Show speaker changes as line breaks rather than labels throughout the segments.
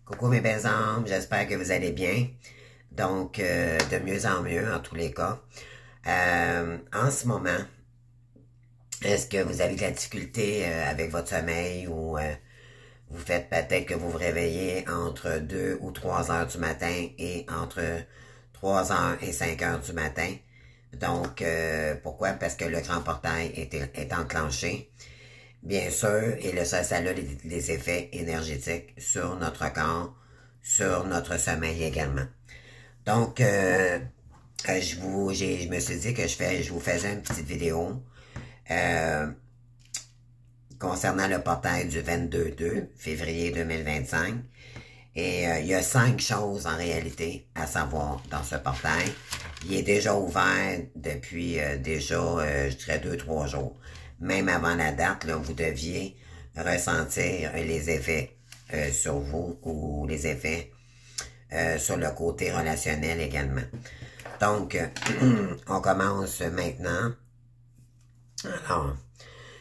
Coucou mes belles âmes, j'espère que vous allez bien. Donc, de mieux en mieux en tous les cas. En ce moment, est-ce que vous avez de la difficulté avec votre sommeil ou vous faites peut-être que vous vous réveillez entre 2 ou 3 heures du matin et entre 3 heures et 5 heures du matin? Donc, pourquoi? Parce que le grand portail est enclenché. Bien sûr, et ça a des effets énergétiques sur notre corps, sur notre sommeil également. Donc, je me suis dit que je vous faisais une petite vidéo euh, concernant le portail du 22 février 2025. Et il y a 5 choses en réalité à savoir dans ce portail. Il est déjà ouvert depuis je dirais 2-3 jours. Même avant la date, là, vous deviez ressentir les effets sur vous ou les effets sur le côté relationnel également. Donc, on commence maintenant. Alors,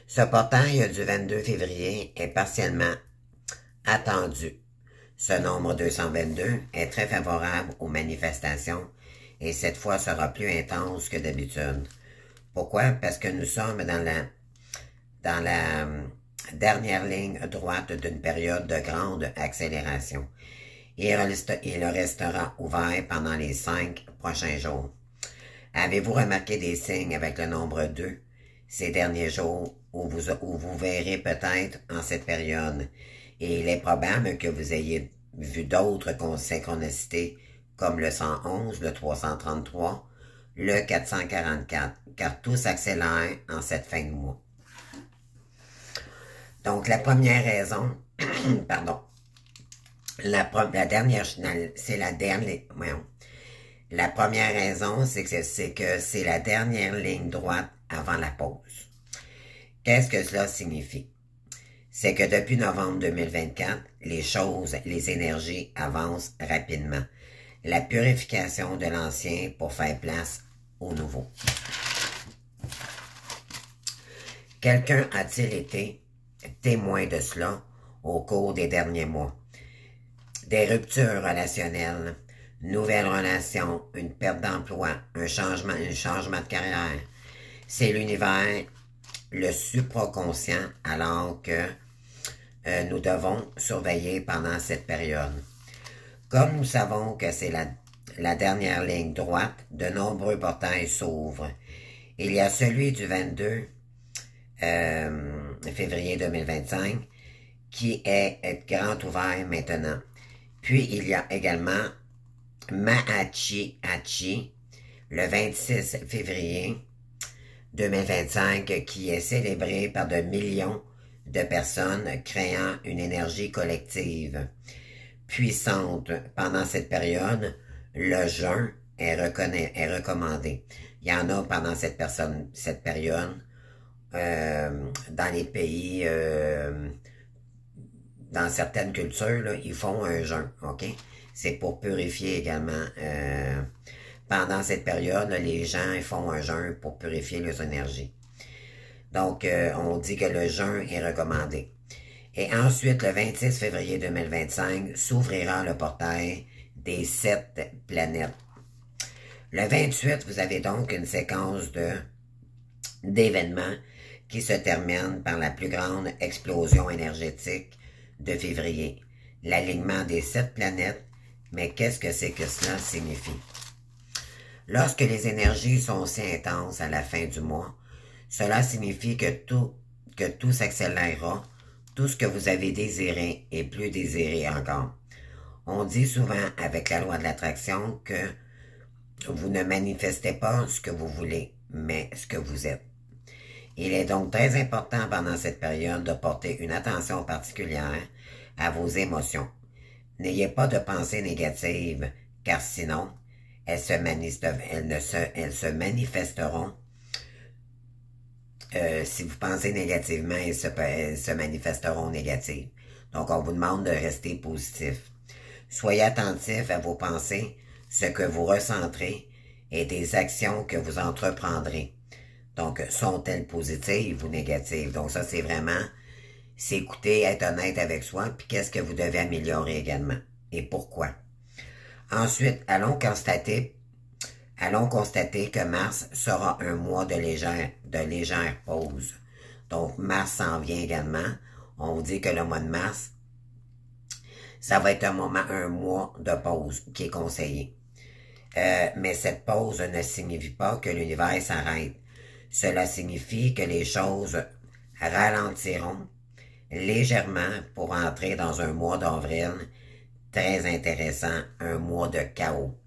ce portail du 22 février est partiellement attendu. Ce nombre 222 est très favorable aux manifestations et cette fois sera plus intense que d'habitude. Pourquoi? Parce que nous sommes dans la dernière ligne droite d'une période de grande accélération. Il restera ouvert pendant les 5 prochains jours. Avez-vous remarqué des signes avec le nombre 2 ces derniers jours où vous verrez peut-être en cette période? Et il est probable que vous ayez vu d'autres synchronicités comme le 111, le 333, le 444, car tout s'accélère en cette fin de mois. Donc, la première raison, pardon, la première raison, c'est que c'est la dernière ligne droite avant la pause. Qu'est-ce que cela signifie? C'est que depuis novembre 2024, les énergies avancent rapidement. La purification de l'ancien pour faire place au nouveau. Quelqu'un a-t-il été témoin de cela au cours des derniers mois? Des ruptures relationnelles, nouvelles relations, une perte d'emploi, un changement de carrière. C'est l'univers, le supraconscient, alors que nous devons surveiller pendant cette période. Comme nous savons que c'est la dernière ligne droite, de nombreux portails s'ouvrent. Il y a celui du 22 février 2025 qui est grand ouvert maintenant. Puis il y a également Mahachi Hachi, le 26 février 2025, qui est célébré par de millions de personnes créant une énergie collective puissante. Pendant cette période, le jeûne est recommandé. Il y en a pendant cette période dans les pays, dans certaines cultures, là, ils font un jeûne, ok? C'est pour purifier également. Pendant cette période, là, les gens font un jeûne pour purifier leurs énergies. Donc, on dit que le jeûne est recommandé. Et ensuite, le 26 février 2025, s'ouvrira le portail des 7 planètes. Le 28, vous avez donc une séquence d'événements qui se termine par la plus grande explosion énergétique de février. L'alignement des 7 planètes, mais qu'est-ce que c'est que cela signifie? Lorsque les énergies sont aussi intenses à la fin du mois, cela signifie que tout s'accélérera, tout ce que vous avez désiré et plus désiré encore. On dit souvent avec la loi de l'attraction que vous ne manifestez pas ce que vous voulez, mais ce que vous êtes. Il est donc très important pendant cette période de porter une attention particulière à vos émotions. N'ayez pas de pensées négatives, car sinon, elles se manifesteront. Si vous pensez négativement, elles se manifesteront négatives. Donc, on vous demande de rester positif. Soyez attentif à vos pensées, ce que vous ressentirez et des actions que vous entreprendrez. Donc, sont-elles positives ou négatives? Donc, ça, c'est écouter, être honnête avec soi, puis qu'est-ce que vous devez améliorer également. et pourquoi. Ensuite, allons constater que Mars sera un mois de légère pause. Donc, Mars s'en vient également. On vous dit que le mois de mars, ça va être un mois de pause qui est conseillé. Mais cette pause ne signifie pas que l'univers s'arrête. Cela signifie que les choses ralentiront légèrement pour entrer dans un mois d'avril très intéressant, un mois de chaos.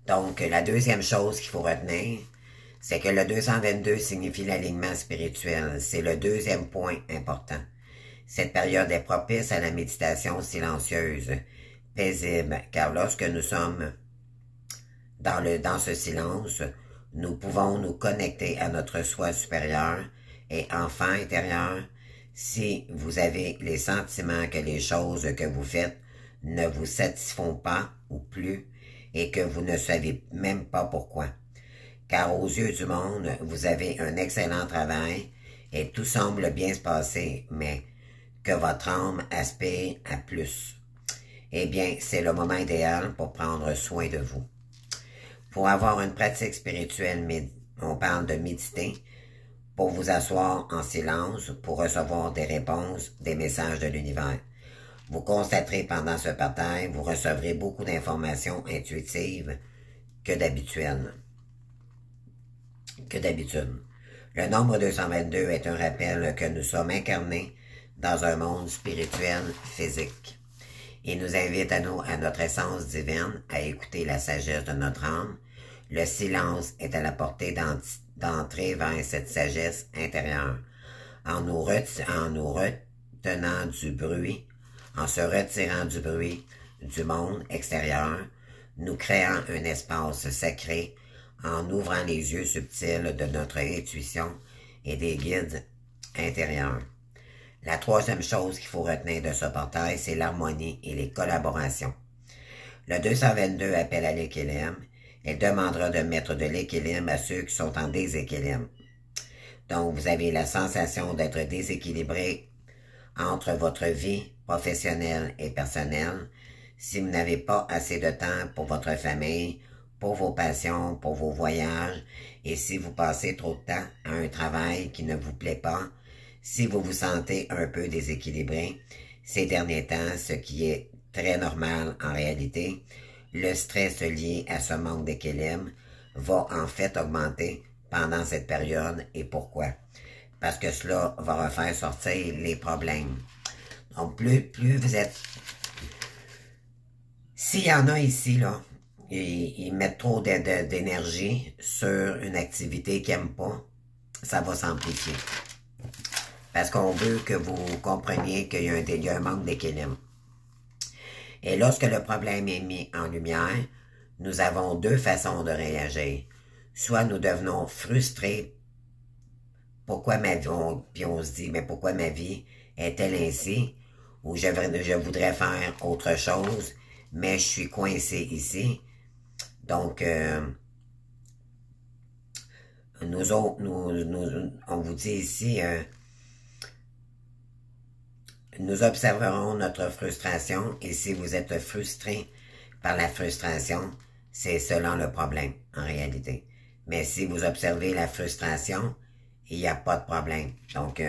Donc, la deuxième chose qu'il faut retenir, c'est que le 222 signifie l'alignement spirituel. C'est le deuxième point important. Cette période est propice à la méditation silencieuse, paisible, car lorsque nous sommes dans ce silence, nous pouvons nous connecter à notre soi supérieur et enfant intérieur. Si vous avez les sentiments que les choses que vous faites ne vous satisfont pas ou plus et que vous ne savez même pas pourquoi. Car aux yeux du monde, vous avez un excellent travail et tout semble bien se passer, mais que votre âme aspire à plus. Eh bien, c'est le moment idéal pour prendre soin de vous. Pour avoir une pratique spirituelle, on parle de méditer, pour vous asseoir en silence, pour recevoir des réponses, des messages de l'univers. Vous constaterez pendant ce partage, vous recevrez beaucoup d'informations intuitives que d'habitude. Le nombre 222 est un rappel que nous sommes incarnés dans un monde spirituel physique. Il nous invite à notre essence divine, à écouter la sagesse de notre âme. Le silence est à la portée d'entrer vers cette sagesse intérieure. En nous retenant du bruit, en se retirant du bruit du monde extérieur, nous créons un espace sacré en ouvrant les yeux subtils de notre intuition et des guides intérieurs. La troisième chose qu'il faut retenir de ce portail, c'est l'harmonie et les collaborations. Le 222 appelle à l'équilibre et demandera de mettre de l'équilibre à ceux qui sont en déséquilibre. Donc, vous avez la sensation d'être déséquilibré entre votre vie professionnelle et personnelle. Si vous n'avez pas assez de temps pour votre famille, pour vos passions, pour vos voyages, et si vous passez trop de temps à un travail qui ne vous plaît pas, si vous vous sentez un peu déséquilibré ces derniers temps, ce qui est très normal en réalité, le stress lié à ce manque d'équilibre va en fait augmenter pendant cette période. Et pourquoi? Parce que cela va refaire sortir les problèmes. Donc, plus vous êtes... S'il y en a ici, là, ils mettent trop d'énergie sur une activité qu'ils n'aiment pas, ça va s'amplifier. Parce qu'on veut que vous compreniez qu'il y a un manque d'équilibre. Et lorsque le problème est mis en lumière, nous avons deux façons de réagir. Soit nous devenons frustrés, puis on se dit, mais pourquoi ma vie est-elle ainsi? Ou je voudrais faire autre chose, mais je suis coincé ici. Donc, on vous dit ici, nous observerons notre frustration et si vous êtes frustré par la frustration, c'est cela le problème en réalité. Mais si vous observez la frustration, il n'y a pas de problème. Donc,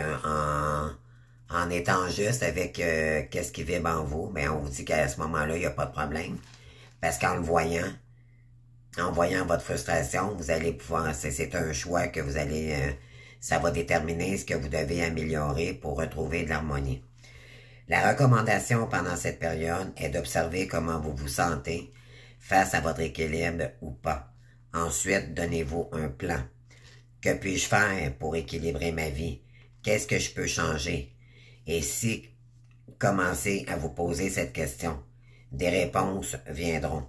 en étant juste avec qu'est-ce qui vibre en vous, ben on vous dit qu'à ce moment-là, il n'y a pas de problème. Parce qu'en le voyant, en voyant votre frustration, vous allez pouvoir, c'est un choix que vous allez, ça va déterminer ce que vous devez améliorer pour retrouver de l'harmonie. La recommandation pendant cette période est d'observer comment vous vous sentez face à votre équilibre ou pas. Ensuite, donnez-vous un plan. Que puis-je faire pour équilibrer ma vie? Qu'est-ce que je peux changer? Et si commencez à vous poser cette question, des réponses viendront.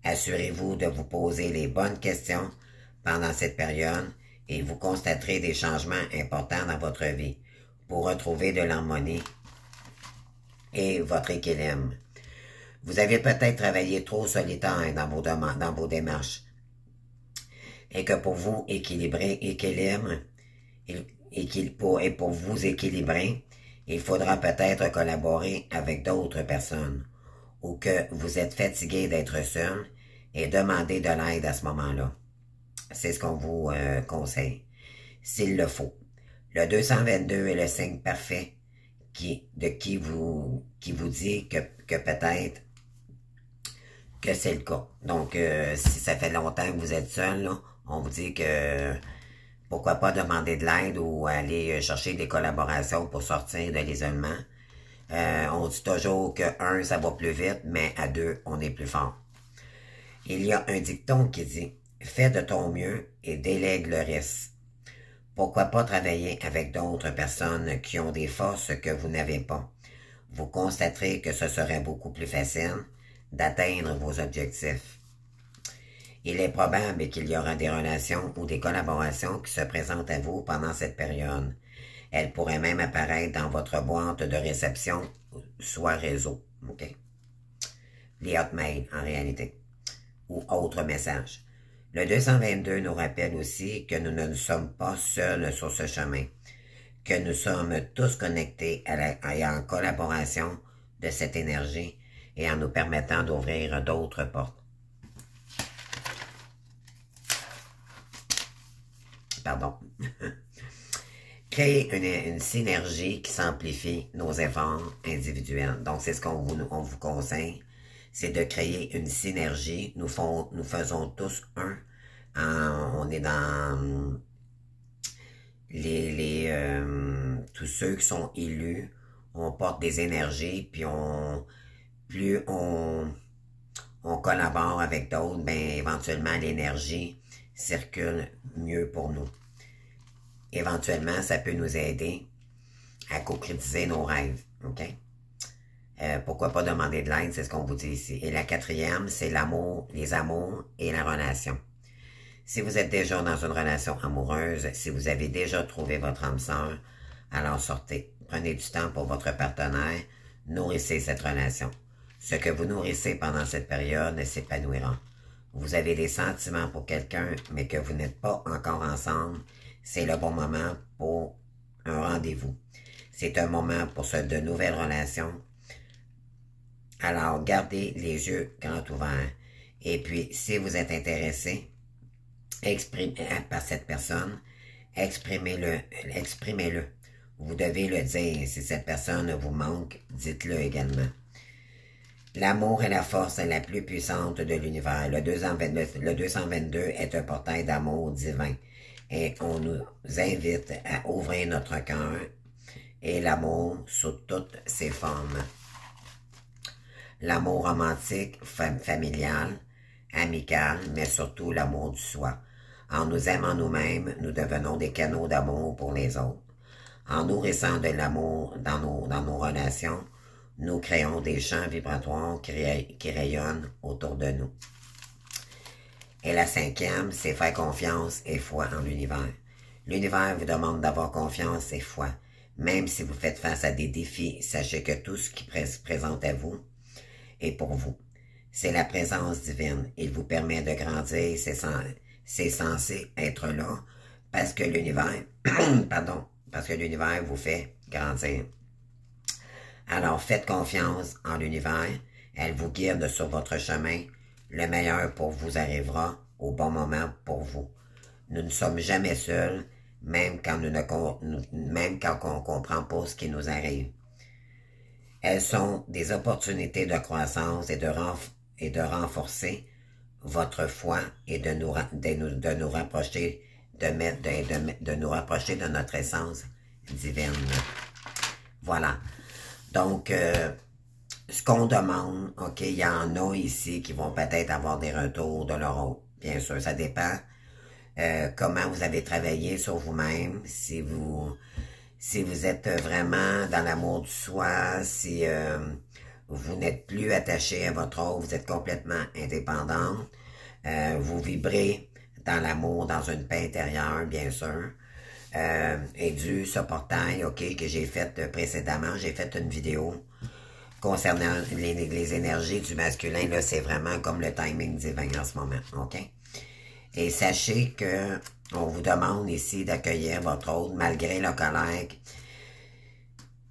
Assurez-vous de vous poser les bonnes questions pendant cette période et vous constaterez des changements importants dans votre vie pour retrouver de l'harmonie et votre équilibre. Vous avez peut-être travaillé trop solitaire dans vos démarches et que pour vous pour vous équilibrer, Il faudra peut-être collaborer avec d'autres personnes ou que vous êtes fatigué d'être seul et demandez de l'aide à ce moment-là. C'est ce qu'on vous conseille, s'il le faut. Le 222 est le signe parfait qui vous dit que peut-être que c'est le cas. Donc, si ça fait longtemps que vous êtes seul, là, on vous dit que pourquoi pas demander de l'aide ou aller chercher des collaborations pour sortir de l'isolement. On dit toujours que 1, ça va plus vite, mais à 2, on est plus fort. Il y a un dicton qui dit « Fais de ton mieux et délègue le reste ». Pourquoi pas travailler avec d'autres personnes qui ont des forces que vous n'avez pas? Vous constaterez que ce serait beaucoup plus facile d'atteindre vos objectifs. Il est probable qu'il y aura des relations ou des collaborations qui se présentent à vous pendant cette période. Elles pourraient même apparaître dans votre boîte de réception, soit réseau, ok? Les hotmails, en réalité, ou autres messages. Le 222 nous rappelle aussi que nous ne sommes pas seuls sur ce chemin, que nous sommes tous connectés et en collaboration de cette énergie et en nous permettant d'ouvrir d'autres portes. Pardon. Créer une synergie qui s'amplifie nos efforts individuels. Donc, c'est ce qu'on vous conseille, c'est de créer une synergie. Nous faisons tous un. On est dans tous ceux qui sont élus. On porte des énergies, puis plus on collabore avec d'autres, ben éventuellement l'énergie circule mieux pour nous. Éventuellement, ça peut nous aider à concrétiser nos rêves, ok? Pourquoi pas demander de l'aide, c'est ce qu'on vous dit ici. Et la quatrième, c'est l'amour, les amours et la relation. Si vous êtes déjà dans une relation amoureuse, si vous avez déjà trouvé votre âme sœur, alors sortez. Prenez du temps pour votre partenaire, nourrissez cette relation. Ce que vous nourrissez pendant cette période s'épanouira. Vous avez des sentiments pour quelqu'un, mais que vous n'êtes pas encore ensemble, c'est le bon moment pour un rendez-vous. C'est un moment pour de nouvelles relations. Alors, gardez les yeux grands ouverts. Et puis, si vous êtes intéressé par cette personne, exprimez-le. Vous devez le dire. Si cette personne vous manque, dites-le également. L'amour est la force la plus puissante de l'univers. Le 222 est un portail d'amour divin. Et on nous invite à ouvrir notre cœur et l'amour sous toutes ses formes. L'amour romantique, familial, amical, mais surtout l'amour du soi. En nous aimant nous-mêmes, nous devenons des canaux d'amour pour les autres. En nourrissant de l'amour dans nos relations, nous créons des champs vibratoires qui rayonnent autour de nous. Et la cinquième, c'est faire confiance et foi en l'univers. L'univers vous demande d'avoir confiance et foi. Même si vous faites face à des défis, sachez que tout ce qui se présente à vous est pour vous. C'est la présence divine. Il vous permet de grandir. C'est censé être là parce que l'univers, parce que l'univers vous fait grandir. Alors faites confiance en l'univers. Elle vous guide sur votre chemin. Le meilleur pour vous arrivera au bon moment pour vous. Nous ne sommes jamais seuls, même quand on ne comprend pas ce qui nous arrive. Elles sont des opportunités de croissance et de renforcer votre foi et de nous rapprocher de notre essence divine. Voilà. Donc, ce qu'on demande, ok, il y en a ici qui vont peut-être avoir des retours de leur autre. Bien sûr, ça dépend comment vous avez travaillé sur vous-même, si vous êtes vraiment dans l'amour du soi, si vous n'êtes plus attaché à votre autre, vous êtes complètement indépendante, vous vibrez dans l'amour, dans une paix intérieure, bien sûr. Et ce portail, ok, que j'ai fait précédemment, j'ai fait une vidéo concernant les énergies du masculin. Là, c'est vraiment comme le timing divin en ce moment, ok? Et sachez que on vous demande ici d'accueillir votre autre malgré la colère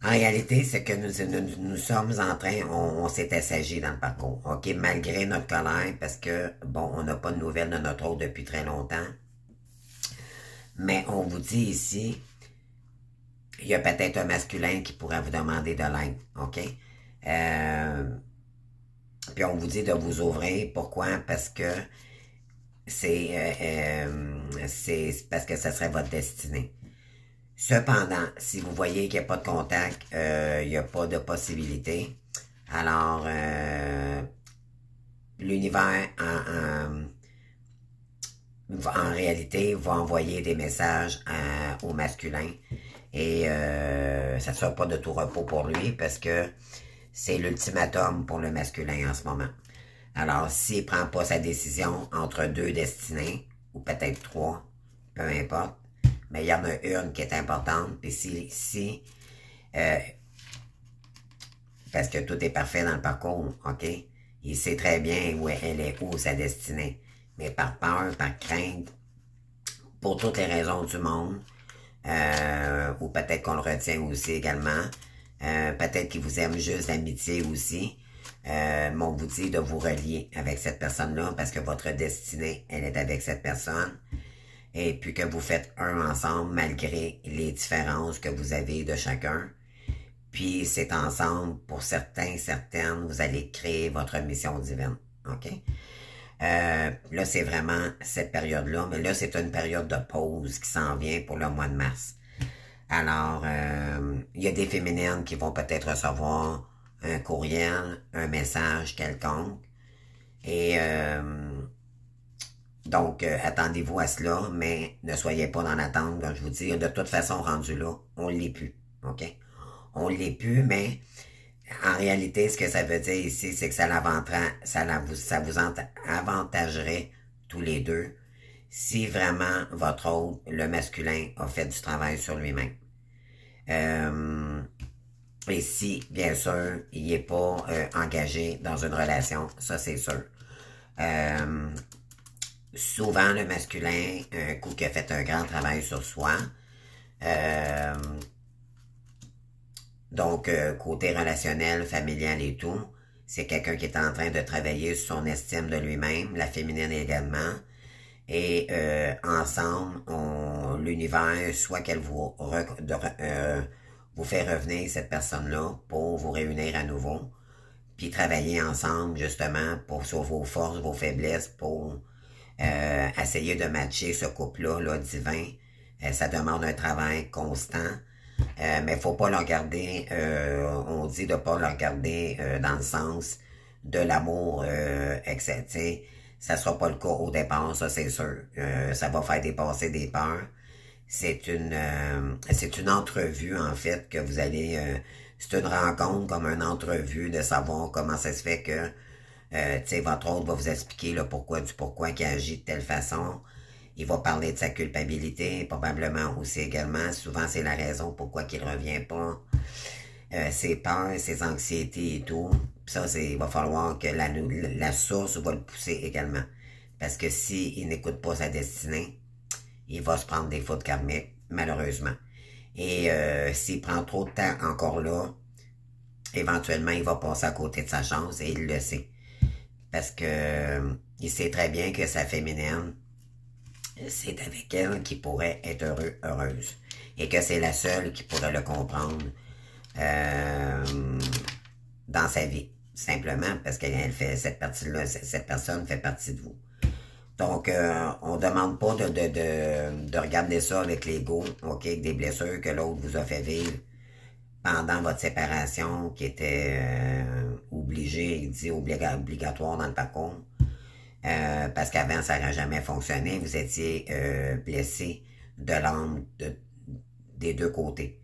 En réalité, c'est que nous sommes en train, on s'est assagi dans le parcours, OK? Malgré notre colère, parce que, bon, on n'a pas de nouvelles de notre autre depuis très longtemps. Mais on vous dit ici, il y a peut-être un masculin qui pourrait vous demander de l'aide, OK? Puis on vous dit de vous ouvrir. Pourquoi? Parce que c'est parce que ça serait votre destinée. Cependant, si vous voyez qu'il n'y a pas de contact, il n'y a pas de possibilité, alors l'univers en réalité va envoyer des messages au masculin et ça ne sera pas de tout repos pour lui parce que c'est l'ultimatum pour le masculin en ce moment. Alors, s'il ne prend pas sa décision entre deux destinées, ou peut-être trois, peu importe, mais il y en a une qui est importante, puis parce que tout est parfait dans le parcours, OK? Il sait très bien où elle est, où sa destinée. Mais par peur, par crainte, pour toutes les raisons du monde, ou peut-être qu'on le retient aussi également, peut-être qu'il vous aime juste d'amitié aussi, mais on vous dit de vous relier avec cette personne-là parce que votre destinée, elle est avec cette personne. Et puis que vous faites un ensemble malgré les différences que vous avez de chacun. Puis c'est ensemble, pour certains, certaines, vous allez créer votre mission divine. OK? Là, c'est vraiment cette période-là, mais là, c'est une période de pause qui s'en vient pour le mois de mars. Alors, il y a des féminines qui vont peut-être recevoir un courriel, un message quelconque. Et donc, attendez-vous à cela, mais ne soyez pas dans l'attente. Comme je vous dis, de toute façon, rendu là, on ne l'est plus. OK? On ne l'est plus, mais en réalité, ce que ça veut dire ici, c'est que ça vous avantagerait tous les deux si vraiment votre hôte, le masculin, a fait du travail sur lui-même. Et si, bien sûr, il n'est pas engagé dans une relation, ça c'est sûr. Souvent, le masculin, un coup qui a fait un grand travail sur soi, donc côté relationnel, familial et tout, c'est quelqu'un qui est en train de travailler sur son estime de lui-même, la féminine également, et ensemble, l'univers, soit qu'elle vous fait revenir cette personne-là pour vous réunir à nouveau, puis travailler ensemble justement pour sur vos forces, vos faiblesses, pour essayer de matcher ce couple-là, là, divin. Ça demande un travail constant, mais faut pas le regarder, on dit de pas le regarder dans le sens de l'amour excès, ça sera pas le cas au départ, ça c'est sûr. Ça va faire dépasser des peurs. C'est une entrevue en fait que vous allez, c'est une rencontre comme une entrevue de savoir comment ça se fait que votre autre va vous expliquer le pourquoi qu'il agit de telle façon. Il va parler de sa culpabilité, probablement aussi également. Souvent, c'est la raison pourquoi qu'il revient pas. Ses peurs, ses anxiétés et tout. Puis ça, il va falloir que la source va le pousser également. Parce que s'il n'écoute pas sa destinée, il va se prendre des fautes karmiques, malheureusement. Et s'il prend trop de temps encore là, éventuellement, il va passer à côté de sa chance et il le sait. Parce que il sait très bien que sa féminine, c'est avec elle qu'il pourrait être heureuse. Et que c'est la seule qui pourrait le comprendre dans sa vie. Simplement parce qu'elle fait cette partie-là, cette personne fait partie de vous. Donc, on ne demande pas de regarder ça avec l'ego, OK, avec des blessures que l'autre vous a fait vivre pendant votre séparation, qui était obligatoire dans le parcours. Parce qu'avant, ça n'aurait jamais fonctionné. Vous étiez blessé de l'âme des deux côtés.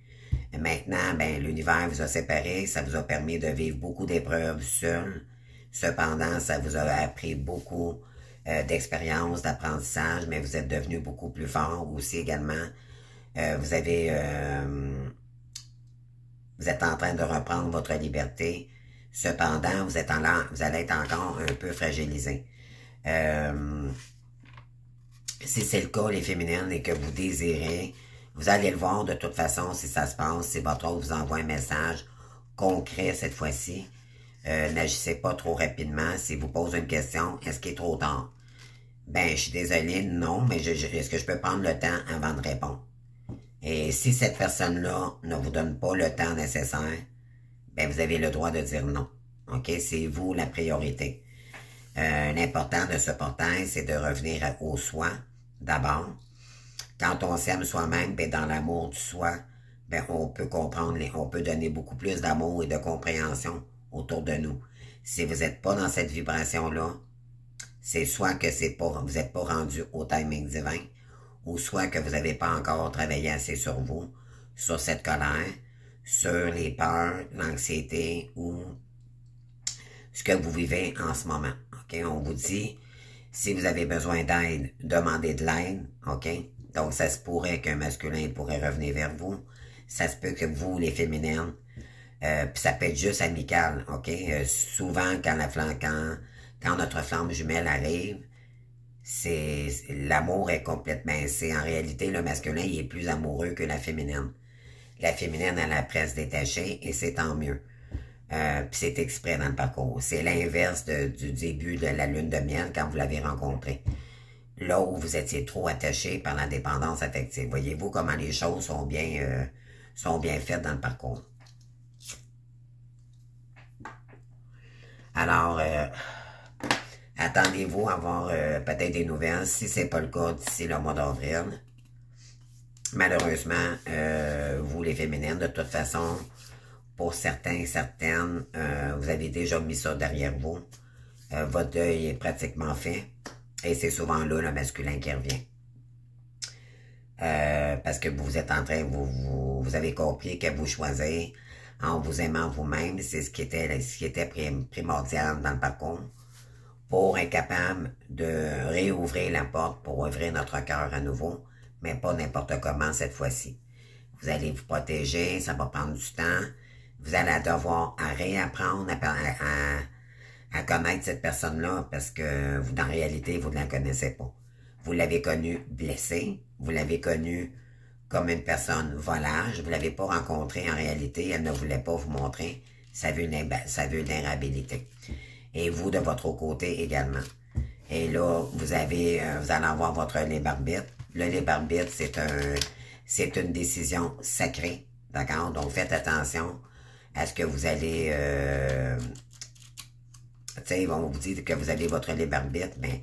Et maintenant, ben, l'univers vous a séparé, ça vous a permis de vivre beaucoup d'épreuves seul. Cependant, ça vous a appris beaucoup d'expérience, d'apprentissage, mais vous êtes devenu beaucoup plus fort aussi également. Vous êtes en train de reprendre votre liberté. Cependant, vous allez être encore un peu fragilisé. Si c'est le cas, les féminines, et que vous désirez Vous allez le voir de toute façon si ça se passe, si votre autre vous envoie un message concret cette fois-ci. N'agissez pas trop rapidement. S'il vous pose une question, est-ce qu'il est trop tard? Ben, je suis désolé, non, mais est-ce que je peux prendre le temps avant de répondre? Et si cette personne-là ne vous donne pas le temps nécessaire, ben vous avez le droit de dire non. OK? C'est vous la priorité. L'important de ce portail, c'est de revenir au soi, d'abord. Quand on s'aime soi-même, ben dans l'amour du soi, ben on peut comprendre, on peut donner beaucoup plus d'amour et de compréhension autour de nous. Si vous n'êtes pas dans cette vibration-là, c'est soit que vous n'êtes pas rendu au timing divin, ou soit que vous n'avez pas encore travaillé assez sur vous, sur cette colère, sur les peurs, l'anxiété ou ce que vous vivez en ce moment. OK? On vous dit, si vous avez besoin d'aide, demandez de l'aide. OK? Donc, ça se pourrait qu'un masculin pourrait revenir vers vous. Ça se peut que vous, les féminines, puis ça peut être juste amical. OK? Souvent, quand notre flamme jumelle arrive, l'amour est complètement, c'est en réalité, le masculin, il est plus amoureux que la féminine. La féminine, elle a presque détaché et c'est tant mieux. Puis c'est exprès dans le parcours. C'est l'inverse du début de la lune de miel quand vous l'avez rencontré. Là où vous étiez trop attaché par la dépendance affective. Voyez-vous comment les choses sont bien faites dans le parcours. Alors, attendez-vous à avoir peut-être des nouvelles, si c'est pas le cas d'ici le mois d'avril. Malheureusement, vous les féminines, de toute façon, pour certains et certaines, vous avez déjà mis ça derrière vous. Votre deuil est pratiquement fait. Et c'est souvent là le masculin qui revient. Parce que vous êtes en train, vous avez compris que vous choisissez en vous aimant vous-même. C'est ce qui était primordial dans le parcours. Pour être capable de réouvrir la porte pour ouvrir notre cœur à nouveau, mais pas n'importe comment cette fois-ci. Vous allez vous protéger, ça va prendre du temps. Vous allez devoir réapprendre à connaître cette personne-là parce que vous, en réalité, vous ne la connaissez pas. Vous l'avez connue blessée, vous l'avez connue comme une personne volage, vous ne l'avez pas rencontrée en réalité, elle ne voulait pas vous montrer sa vulnérabilité. Et vous, de votre côté également. Et là, vous allez avoir votre libre arbitre. Le libre arbitre, c'est une décision sacrée. D'accord? Donc, faites attention à ce que vous allez... tu sais, on vous dit que vous avez votre libre arbitre, mais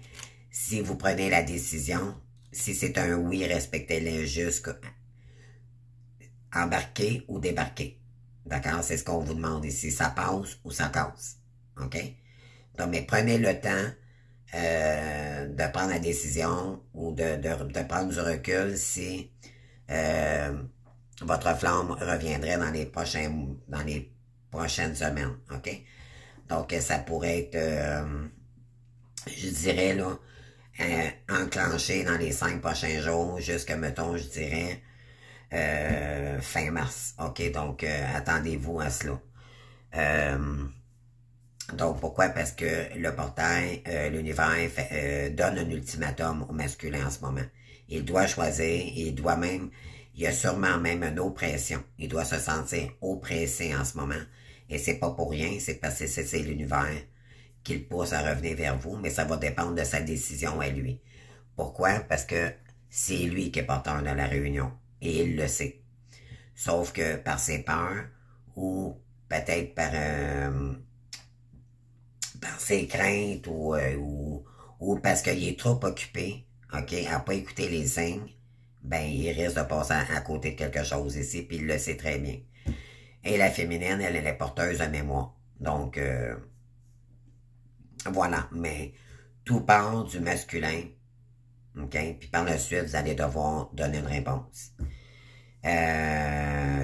si vous prenez la décision, si c'est un oui, respectez-le jusqu'à embarquer ou débarquer. D'accord? C'est ce qu'on vous demande ici. Ça passe ou ça casse. OK? Donc, mais prenez le temps de prendre la décision ou de prendre du recul si votre flamme reviendrait dans les prochaines semaines. OK? Donc, ça pourrait être, je dirais, là, enclenché dans les 5 prochains jours jusqu'à, mettons, je dirais, fin mars. OK? Donc, attendez-vous à cela. Donc, pourquoi? Parce que le portail, l'univers, donne un ultimatum au masculin en ce moment. Il doit choisir, il y a sûrement même une oppression. Il doit se sentir oppressé en ce moment. Et c'est pas pour rien, c'est parce que c'est l'univers qui le pousse à revenir vers vous, mais ça va dépendre de sa décision à lui. Pourquoi? Parce que c'est lui qui est porteur de la réunion. Et il le sait. Sauf que par ses peurs, ou peut-être par ses craintes, ou parce qu'il est trop occupé, OK, à pas écouter les signes, ben, il risque de passer à côté de quelque chose ici, puis il le sait très bien. Et la féminine, elle est porteuse de mémoire. Donc, voilà. Mais tout part du masculin. OK? Puis par la suite, vous allez devoir donner une réponse.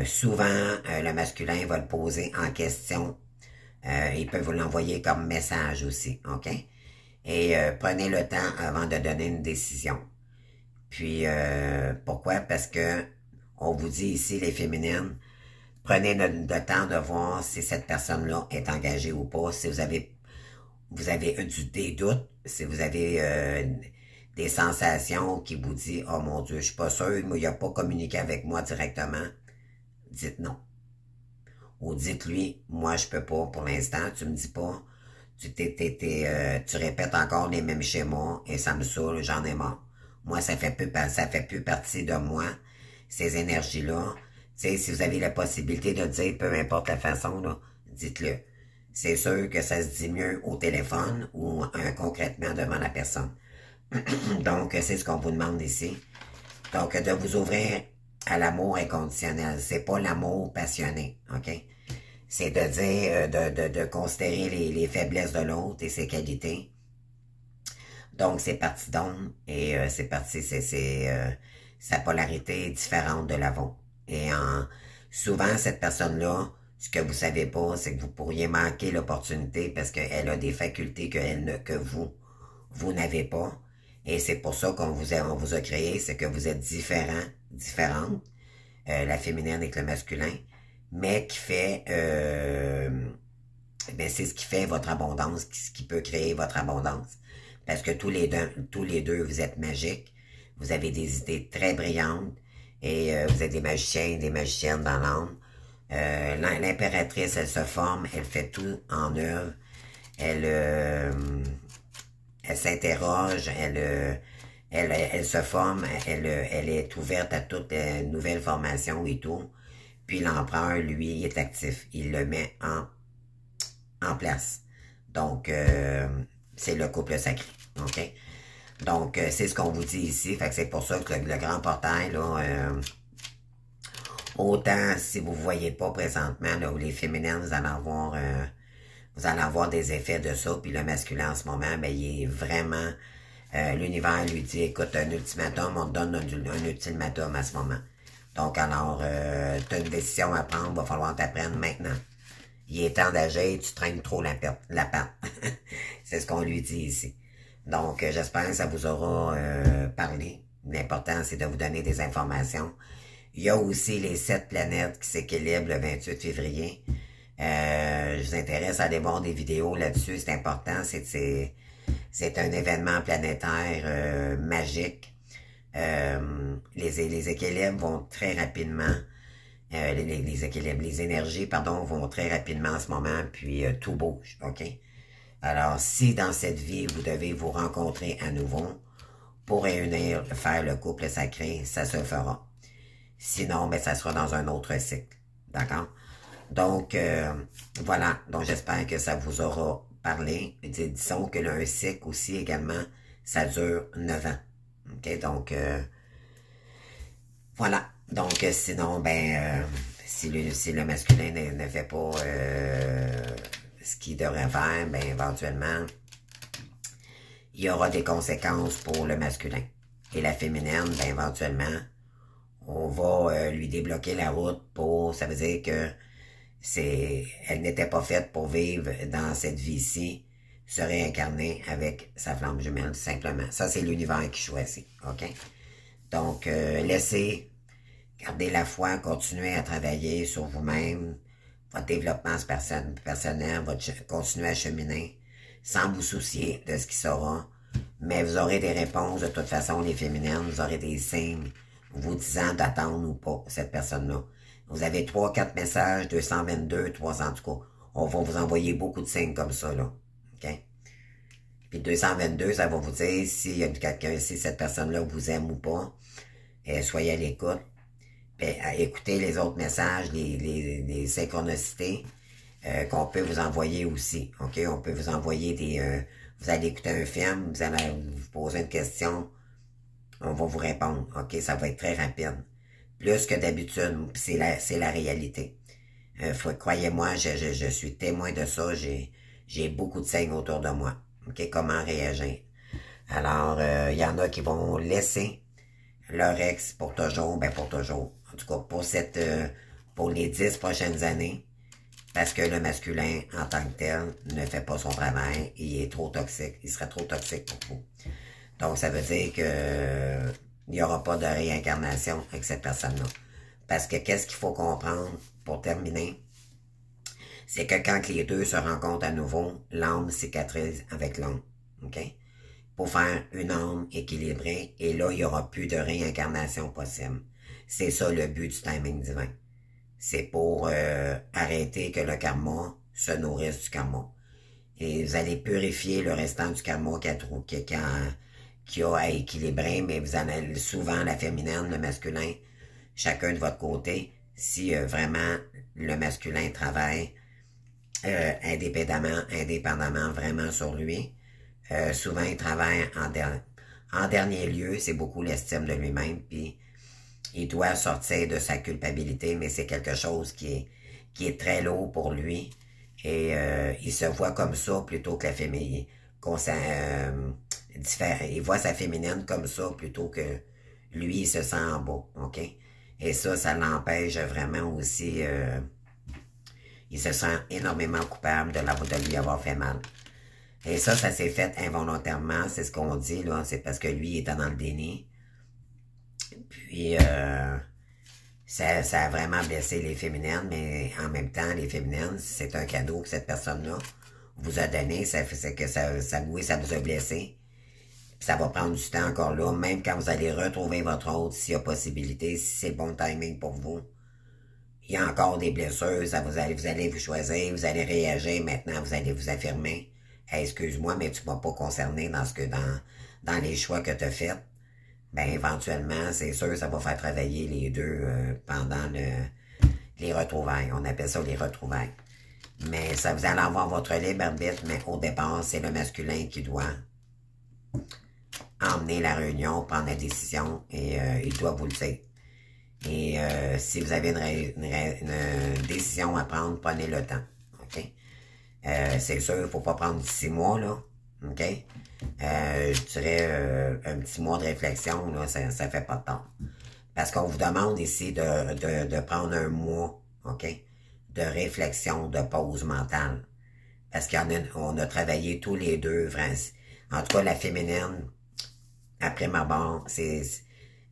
Souvent, le masculin va le poser en question. Il peut vous l'envoyer comme message aussi. OK? Et prenez le temps avant de donner une décision. Puis, pourquoi? Parce que on vous dit ici, les féminines, prenez le temps de voir si cette personne-là est engagée ou pas, si vous avez des doutes, si vous avez des sensations qui vous disent « Oh mon Dieu, je suis pas sûr, il n'a pas communiqué avec moi directement », dites non. Ou dites-lui « Moi, je peux pas pour l'instant, tu me dis pas, tu répètes encore les mêmes schémas et ça me saoule, j'en ai marre. Moi, ça fait plus partie de moi, ces énergies-là. Tu sais, si vous avez la possibilité de dire, peu importe la façon, là, dites-le. C'est sûr que ça se dit mieux au téléphone ou concrètement devant la personne. Donc, c'est ce qu'on vous demande ici. Donc, de vous ouvrir à l'amour inconditionnel. C'est pas l'amour passionné, OK? C'est de dire, de considérer les faiblesses de l'autre et ses qualités. Donc, c'est parti d'ombre et c'est parti, sa polarité est différente de la vôtre. Et souvent, cette personne-là, ce que vous savez pas, c'est que vous pourriez manquer l'opportunité parce qu'elle a des facultés que vous n'avez pas. Et c'est pour ça qu'on vous a créé, c'est que vous êtes différentes, la féminine avec le masculin, mais qui fait, c'est ce qui fait votre abondance, ce qui peut créer votre abondance. Parce que tous les deux, vous êtes magiques, vous avez des idées très brillantes, et vous êtes des magiciens et des magiciennes dans l'âme. L'impératrice, elle se forme, elle fait tout en œuvre, elle s'interroge, elle se forme, elle est ouverte à toute nouvelle formation et tout. Puis l'empereur, lui, il est actif. Il le met en place. Donc, c'est le couple sacré. OK? Donc, c'est ce qu'on vous dit ici. Fait que c'est pour ça que le grand portail, là, autant si vous ne voyez pas présentement, là, où les féminines, vous allez avoir des effets de ça. Puis le masculin, en ce moment, ben, il est vraiment... l'univers lui dit, écoute, un ultimatum, on te donne un ultimatum à ce moment. Donc, alors, tu as une décision à prendre, va falloir t'apprendre maintenant. Il est temps d'agir, tu traînes trop la patte. C'est ce qu'on lui dit ici. Donc, j'espère que ça vous aura parlé. L'important, c'est de vous donner des informations. Il y a aussi les 7 planètes qui s'équilibrent le 28 février. Je vous intéresse à aller voir des vidéos là-dessus, c'est important. C'est un événement planétaire magique. Les équilibres vont très rapidement. Les énergies, pardon, vont très rapidement en ce moment, puis tout bouge, OK? Alors, si dans cette vie, vous devez vous rencontrer à nouveau pour réunir, faire le couple sacré, ça se fera. Sinon, ben, ça sera dans un autre cycle, d'accord? Donc, voilà. Donc, j'espère que ça vous aura parlé. Disons que un cycle aussi, également, ça dure 9 ans. OK? Donc, voilà. Donc, sinon, ben, si le masculin ne fait pas ce qu'il devrait faire, ben, éventuellement, il y aura des conséquences pour le masculin. Et la féminine, ben, éventuellement, on va lui débloquer la route pour... Ça veut dire que elle n'était pas faite pour vivre dans cette vie-ci, se réincarner avec sa flamme jumelle, tout simplement. Ça, c'est l'univers qui choisit, OK? Donc, laissez, gardez la foi, continuez à travailler sur vous-même, votre développement personnel, continuez à cheminer, sans vous soucier de ce qui sera. Mais vous aurez des réponses, de toute façon, les féminines, vous aurez des signes vous disant d'attendre ou pas cette personne-là. Vous avez 3-4 messages, 222, 300, en tout cas. On va vous envoyer beaucoup de signes comme ça, là. OK? Puis 222, ça va vous dire s'il y a quelqu'un, si cette personne-là vous aime ou pas. Soyez à l'écoute. Écoutez les autres messages, les synchronicités qu'on peut vous envoyer aussi. OK? On peut vous envoyer vous allez écouter un film, vous allez vous poser une question, on va vous répondre. OK? Ça va être très rapide. Plus que d'habitude, c'est la réalité. Croyez-moi, je suis témoin de ça. J'ai beaucoup de signes autour de moi. OK? Comment réagir? Alors, il y en a qui vont laisser leur ex pour toujours, ben pour toujours. En tout cas, pour les 10 prochaines années, parce que le masculin, en tant que tel, ne fait pas son travail, il est trop toxique, il serait trop toxique pour vous. Donc, ça veut dire que il n'y aura pas de réincarnation avec cette personne-là. Parce que qu'est-ce qu'il faut comprendre, pour terminer, c'est que quand les deux se rencontrent à nouveau, l'âme cicatrise avec l'âme. OK? pour faire une âme équilibrée, et là, il n'y aura plus de réincarnation possible. C'est ça le but du timing divin. C'est pour arrêter que le karma se nourrisse du karma. Et vous allez purifier le restant du karma qu'il y a à équilibrer, mais vous allez souvent la féminine, le masculin, chacun de votre côté, si vraiment le masculin travaille indépendamment vraiment sur lui. Souvent, il travaille en dernier lieu, c'est beaucoup l'estime de lui-même, puis il doit sortir de sa culpabilité, mais c'est quelque chose qui est très lourd pour lui, et il se voit comme ça plutôt que la féminine. Il voit sa féminine comme ça plutôt que lui, il se sent en bas, ok? Et ça l'empêche vraiment aussi, il se sent énormément coupable de lui avoir fait mal. Et ça s'est fait involontairement, c'est ce qu'on dit, là, c'est parce que lui, il était dans le déni. Puis, ça a vraiment blessé les féminines, mais en même temps, les féminines, c'est un cadeau que cette personne-là vous a donné, c'est que oui, ça vous a blessé. Puis ça va prendre du temps encore là, même quand vous allez retrouver votre autre, s'il y a possibilité, si c'est le bon timing pour vous. Il y a encore des blessures, vous allez vous choisir, vous allez réagir, maintenant vous allez vous affirmer. Hey, excuse-moi, mais tu m'as pas concerné dans les choix que tu as faits. Ben, éventuellement, c'est sûr, ça va faire travailler les deux pendant les retrouvailles. On appelle ça les retrouvailles. Mais ça, vous allez avoir votre libre arbitre, mais au départ, c'est le masculin qui doit emmener la réunion, prendre la décision, et il doit vous le dire. Et si vous avez une décision à prendre, prenez le temps. OK? C'est sûr, il ne faut pas prendre 6 mois, là. OK? Je dirais un petit mois de réflexion, là, ça fait pas de temps. Parce qu'on vous demande ici de prendre un mois, OK? De réflexion, de pause mentale. Parce qu'on a travaillé tous les deux, vraiment. En tout cas, la féminine, après ma mort,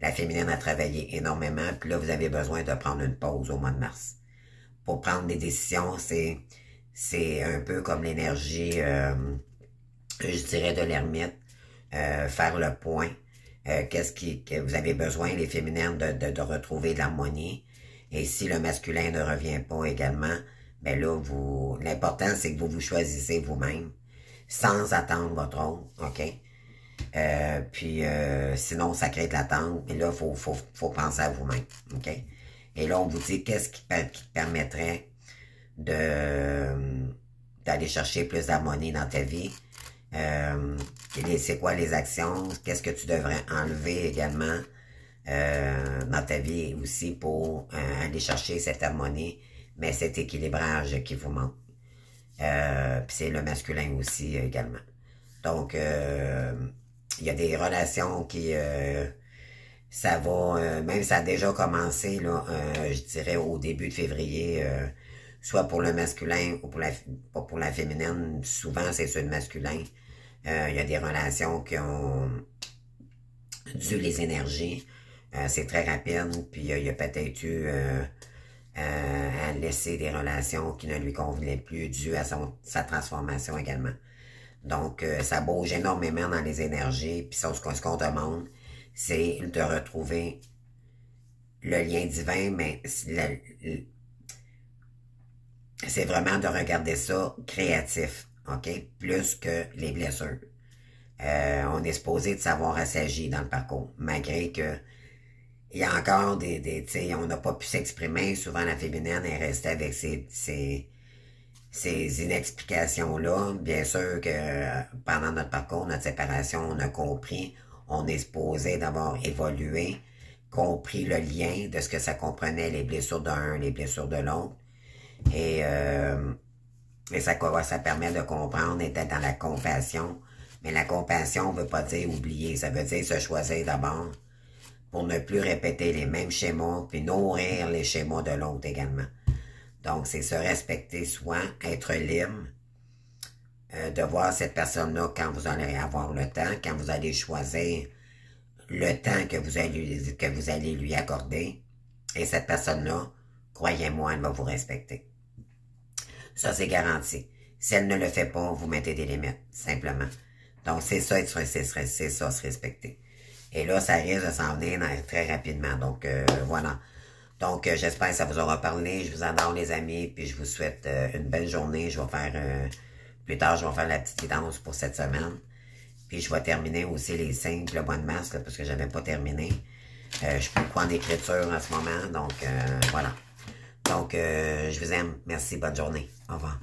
la féminine a travaillé énormément, puis là, vous avez besoin de prendre une pause au mois de mars. Pour prendre des décisions, c'est un peu comme l'énergie, je dirais, de l'ermite, faire le point. Que vous avez besoin, les féminines, de retrouver de l'harmonie. Et si le masculin ne revient pas également, ben là, l'important, c'est que vous choisissez vous-même, sans attendre votre autre, OK? Puis sinon, ça crée de l'attente, mais là, faut penser à vous-même, OK? Et là, on vous dit qu'est-ce qui permettrait d'aller chercher plus d'harmonie dans ta vie. C'est quoi les actions? Qu'est-ce que tu devrais enlever également dans ta vie aussi pour aller chercher cette harmonie, mais cet équilibrage qui vous manque. Puis c'est le masculin aussi également. Donc, il y a des relations qui... ça va... même ça a déjà commencé, là, je dirais, au début de février, soit pour le masculin ou pas pour la féminine. Souvent, c'est sur le masculin. Il y a des relations qui ont dû les énergies. C'est très rapide, puis il y a peut-être eu à laisser des relations qui ne lui convenaient plus dû à sa transformation également. Donc, ça bouge énormément dans les énergies, puis ce qu'on demande, c'est de retrouver le lien divin, mais c'est vraiment de regarder ça créatif, OK? Plus que les blessures. On est supposé de savoir assagir dans le parcours, malgré que il y a encore tu sais, on n'a pas pu s'exprimer. Souvent, la féminine est restée avec ces inexplications-là. Bien sûr que pendant notre parcours, notre séparation, on a compris, on est supposé d'avoir évolué, compris le lien de ce que ça comprenait, les blessures d'un, les blessures de l'autre. Et ça permet de comprendre et d'être dans la compassion. Mais la compassion ne veut pas dire oublier, ça veut dire se choisir d'abord pour ne plus répéter les mêmes schémas, puis nourrir les schémas de l'autre également. Donc, c'est se respecter soi, être libre, de voir cette personne-là quand vous allez avoir le temps, quand vous allez choisir le temps que vous allez lui accorder. Et cette personne-là, croyez-moi, elle va vous respecter. Ça, c'est garanti. Si elle ne le fait pas, vous mettez des limites, simplement. Donc, c'est ça, c'est ça, se respecter. Et là, ça risque de s'en venir très rapidement. Donc, voilà. Donc, j'espère que ça vous aura parlé. Je vous adore, les amis. Puis, je vous souhaite une belle journée. Je vais faire, plus tard, je vais faire la petite guidance pour cette semaine. Puis, je vais terminer aussi les signes le mois de mars, là, parce que j'avais pas terminé. Je suis beaucoup en écriture en ce moment. Donc, voilà. Donc, je vous aime. Merci. Bonne journée. Au revoir.